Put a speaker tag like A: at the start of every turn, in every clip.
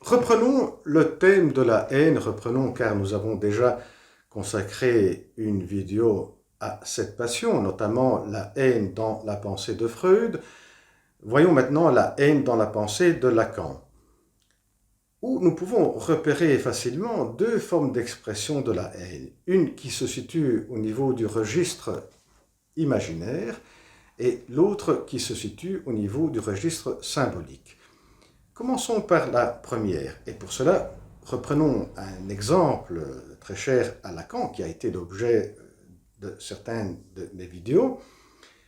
A: Reprenons le thème de la haine, reprenons car nous avons déjà consacré une vidéo à cette passion, notamment la haine dans la pensée de Freud. Voyons maintenant la haine dans la pensée de Lacan, où nous pouvons repérer facilement deux formes d'expression de la haine. Une qui se situe au niveau du registre imaginaire et l'autre qui se situe au niveau du registre symbolique. Commençons par la première, et pour cela, reprenons un exemple très cher à Lacan, qui a été l'objet de certaines de mes vidéos,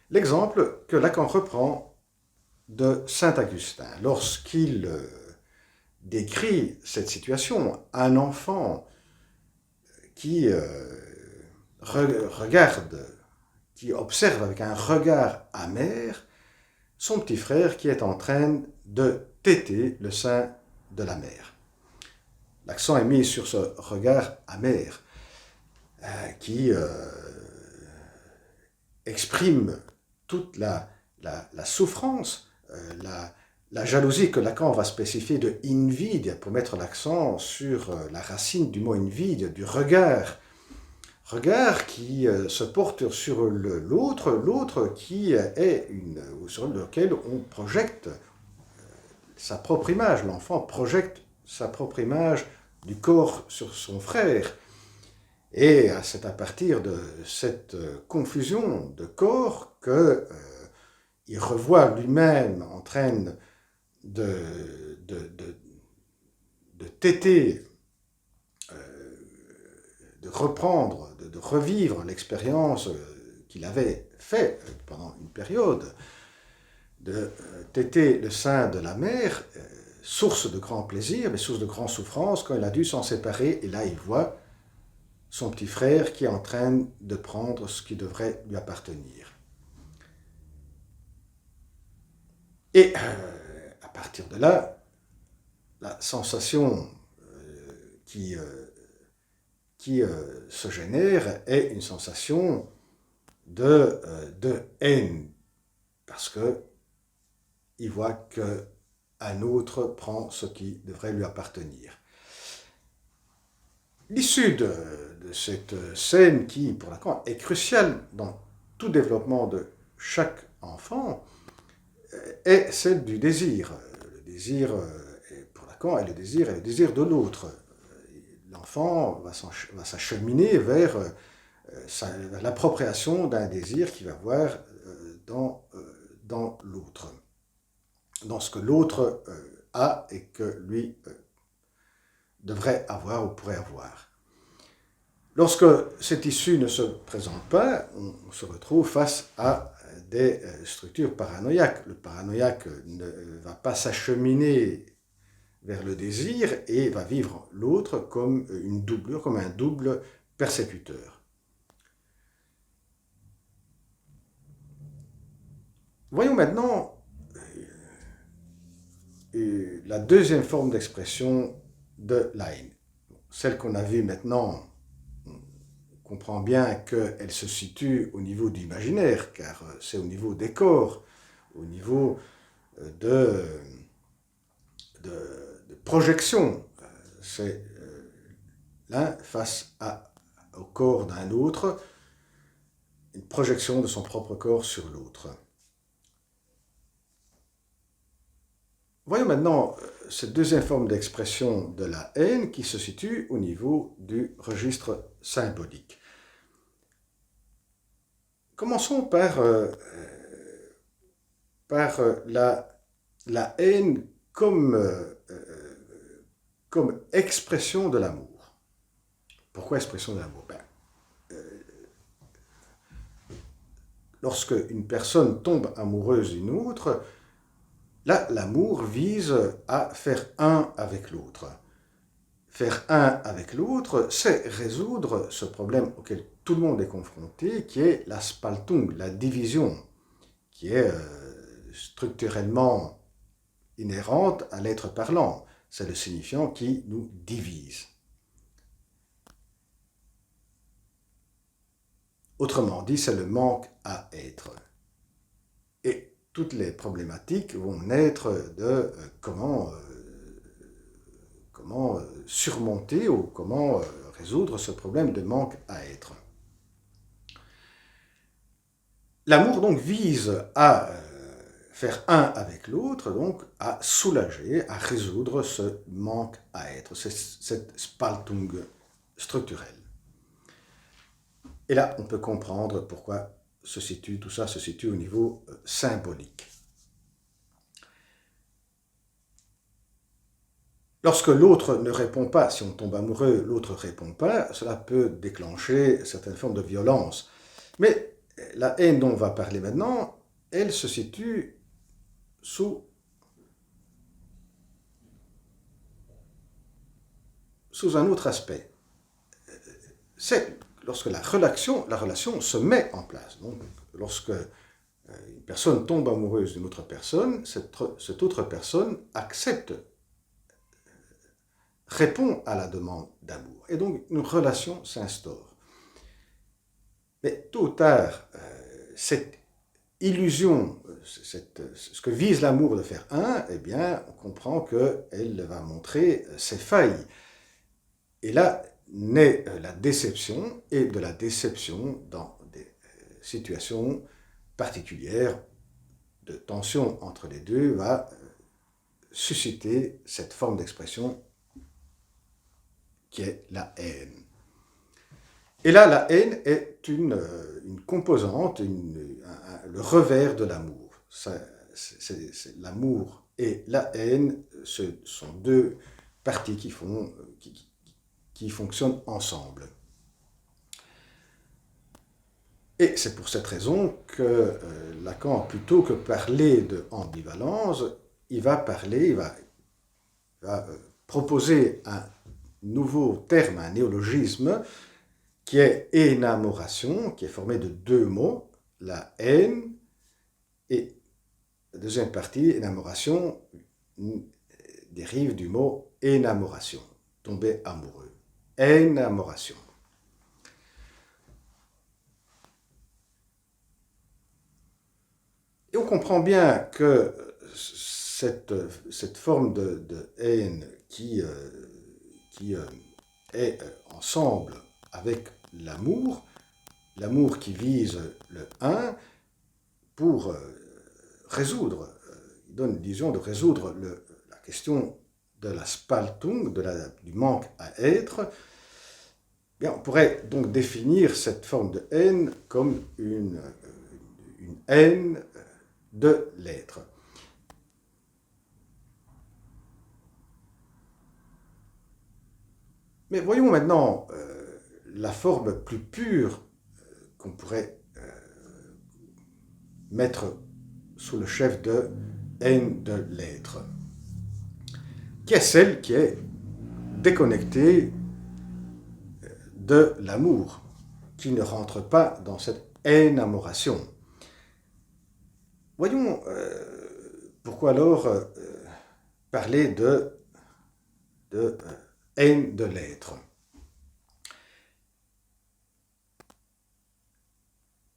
A: l'exemple que Lacan reprend de Saint-Augustin, lorsqu'il décrit cette situation, un enfant qui regarde, qui observe avec un regard amer son petit frère qui est en train de téter le sein de la mère. L'accent est mis sur ce regard amer qui exprime toute la souffrance, la jalousie que Lacan va spécifier de invidia pour mettre l'accent sur la racine du mot invidia, du regard qui se porte sur l'autre qui est sur lequel on projette sa propre image. L'enfant projette sa propre image du corps sur son frère. Et c'est à partir de cette confusion de corps qu'il revoit lui-même en train de téter, de reprendre, de revivre l'expérience qu'il avait fait pendant une période, de téter le sein de la mère, source de grand plaisir, mais source de grande souffrance, quand il a dû s'en séparer, et là il voit son petit frère qui est en train de prendre ce qui devrait lui appartenir. Et à partir de là, la sensation qui se génère est une sensation de haine, parce qu'il voit qu'un autre prend ce qui devrait lui appartenir. L'issue de cette scène qui, pour Lacan, est cruciale dans tout développement de chaque enfant, est celle du désir. Le désir, pour Lacan, est le désir de l'autre. L'enfant va s'acheminer vers l'appropriation d'un désir qu'il va voir dans l'autre, dans ce que l'autre a et que lui devrait avoir ou pourrait avoir. Lorsque cette issue ne se présente pas, on se retrouve face à des structures paranoïaques. Le paranoïaque ne va pas s'acheminer vers le désir et va vivre l'autre comme une doublure, comme un double persécuteur. Voyons maintenant la deuxième forme d'expression de la haine. Celle qu'on a vue maintenant, on comprend bien qu'elle se situe au niveau du imaginaire, car c'est au niveau des corps, au niveau de projection. C'est l'un face au corps d'un autre, une projection de son propre corps sur l'autre. Voyons maintenant cette deuxième forme d'expression de la haine qui se situe au niveau du registre symbolique. Commençons par la haine comme expression de l'amour. Pourquoi expression de l'amour? Lorsque une personne tombe amoureuse d'une autre, là, l'amour vise à faire un avec l'autre. Faire un avec l'autre, c'est résoudre ce problème auquel tout le monde est confronté, qui est la Spaltung, la division, qui est structurellement inhérente à l'être parlant. C'est le signifiant qui nous divise. Autrement dit, c'est le manque à être. Et toutes les problématiques vont naître de comment surmonter ou comment résoudre ce problème de manque à être. L'amour donc vise à faire un avec l'autre, donc à soulager, à résoudre ce manque à être, cette Spaltung structurelle. Et là, on peut comprendre pourquoi tout ça se situe au niveau symbolique. Lorsque l'autre ne répond pas, si on tombe amoureux, l'autre ne répond pas, cela peut déclencher certaines formes de violence. Mais la haine dont on va parler maintenant, elle se situe sous un autre aspect. C'est lorsque la relation se met en place. Donc, lorsque une personne tombe amoureuse d'une autre personne, cette autre personne accepte, répond à la demande d'amour. Et donc, une relation s'instaure. Mais tôt ou tard, cette illusion, ce que vise l'amour de faire un, eh bien, on comprend qu'elle va montrer ses failles. Et là naît la déception, et de la déception dans des situations particulières de tension entre les deux va susciter cette forme d'expression qui est la haine. Et là, la haine est une composante, le revers de l'amour. L'amour et la haine, ce sont deux parties qui fonctionnent ensemble. Et c'est pour cette raison que Lacan, plutôt que parler de ambivalence, il va proposer un nouveau terme, un néologisme, qui est énamoration, qui est formé de deux mots, la haine, et la deuxième partie, énamoration, dérive du mot énamoration, tomber amoureux. Énamoration. Et on comprend bien que cette forme de haine qui est ensemble avec l'amour qui vise le un, pour résoudre, il donne l'illusion de résoudre la question de la Spaltung, du manque à être. Bien, on pourrait donc définir cette forme de haine comme une haine de l'être. Mais voyons maintenant la forme plus pure qu'on pourrait mettre sous le chef de haine de l'être, qui est celle qui est déconnectée de l'amour, qui ne rentre pas dans cette énamoration. Voyons pourquoi alors parler de haine de l'être.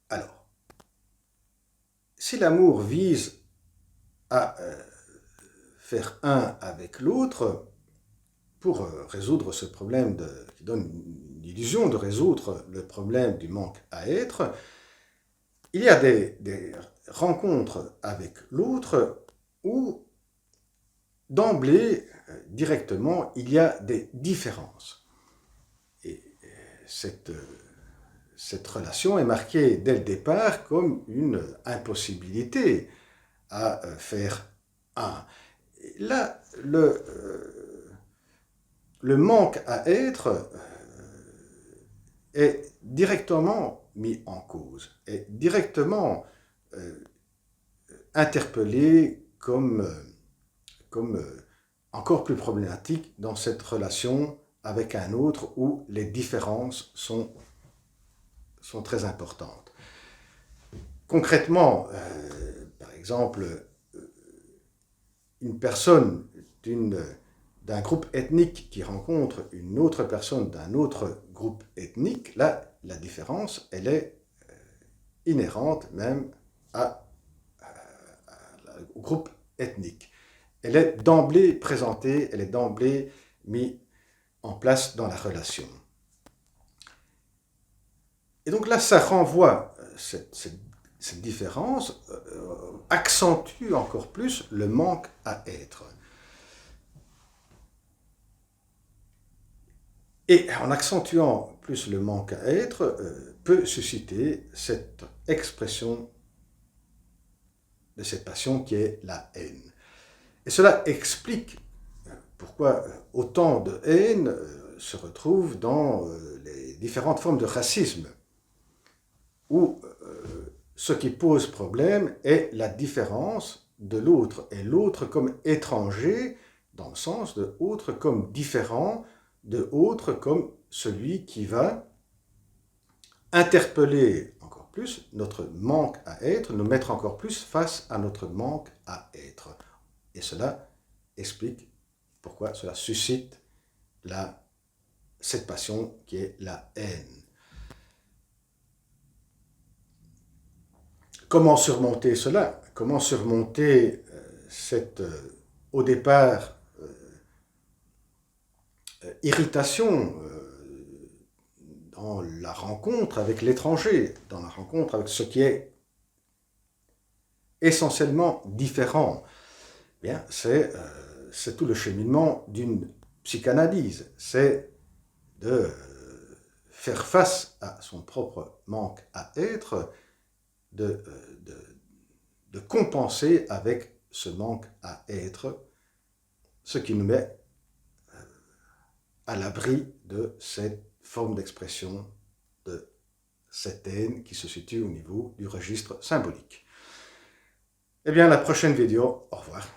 A: Alors, si l'amour vise à faire un avec l'autre, pour résoudre ce problème qui donne une illusion de résoudre le problème du manque à être, il y a des rencontres avec l'autre où, d'emblée, directement, il y a des différences. Et cette relation est marquée dès le départ comme une impossibilité à faire un. Et là, le manque à être est directement mis en cause, est directement interpellé comme encore plus problématique dans cette relation avec un autre où les différences sont très importantes. Concrètement, par exemple, une personne d'un groupe ethnique qui rencontre une autre personne d'un autre groupe ethnique, là, la différence, elle est inhérente même au groupe ethnique. Elle est d'emblée présentée, elle est d'emblée mise en place dans la relation. Et donc là, ça renvoie, cette différence accentue encore plus le manque à être. Et en accentuant plus le manque à être, peut susciter cette expression de cette passion qui est la haine. Et cela explique pourquoi autant de haine se retrouve dans les différentes formes de racisme, où ce qui pose problème est la différence de l'autre, et l'autre comme étranger, dans le sens de autre comme différent, de autre comme celui qui va interpeller encore plus notre manque à être, nous mettre encore plus face à notre manque à être. Et cela explique pourquoi cela suscite cette passion qui est la haine. Comment surmonter cela? Comment surmonter au départ, irritation dans la rencontre avec l'étranger, dans la rencontre avec ce qui est essentiellement différent? Bien, c'est tout le cheminement d'une psychanalyse. C'est de faire face à son propre manque à être, de compenser avec ce manque à être, ce qui nous met à l'abri de cette forme d'expression de cette haine qui se situe au niveau du registre symbolique. Eh bien, la prochaine vidéo, au revoir.